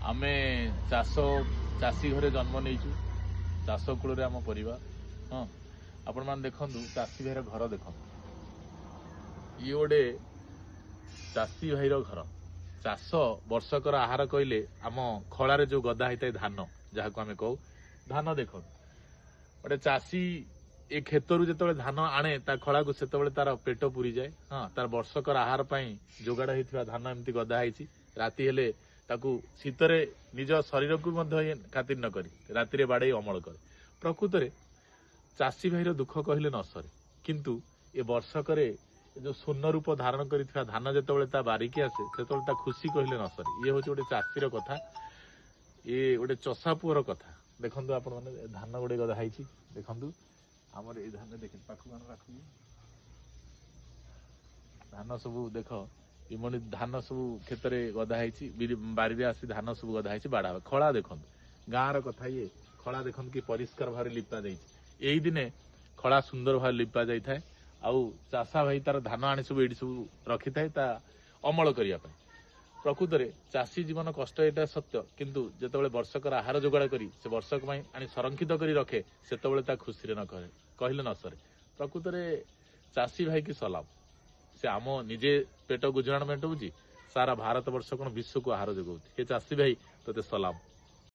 आमे चाषी घरे जन्म नहीं चाष कूल आम परिवार हाँ आपण मैंने देखु चाषी भाईर घर देख ये गोटे चाषी भाईर घर चाष वर्षकर आहार कहले आम खलार जो गदा होता है धान जहाँ को आम कहू धान देख गोटे चाषी ए क्षेत्रु जो धान आने ता खला को सेतबेले तार पेट पूरी जाए हाँ तार वर्षकर आहार जोगाड़ होता धान एमती गदा होती राति हेले ताकू शीतरे निज शरीर को खातिर न करी राति बाड़े अमल करे प्रकृत में चाषी भाईर दुख कहले न सरे किंतु ए वर्षकर जो स्वर्ण रूप धारण कर धान जो बारिकी आसे से खुशी कहले न सरे ये हूँ गोटे चाषीर कथा ये गोटे चषा पुअर कथा देखु आपण मैंने धान गोटे गदा है देखु आमर ये धान देख पाखु धान सब देख इमणी धान सब खेत गदा बारी आसी धान सब गदा बाड़ा खला देख गाँव कथा ये खला देख कि परिष्कार भाव लिपा यही दिने खला सुंदर भाव लिपा जाए आउ चाषा भाई तार धान आनी सब ये सब रखी था अमल करने प्रकृत में चाषी जीवन कष्ट यहाँ सत्य किंतु जिते वर्षकर आहार जोगाड़ करी से वर्षक आनी संरक्षित कर रखे से खुशी न कहे कहले न सरे प्रकृत में चाषी भाई की सलाम से आम निजे पेट गुजराण मेटाऊँगी सारा भारत वर्ष कौन विश्व को आहार जोगाऊँ ये चाषी भाई तो सलाम।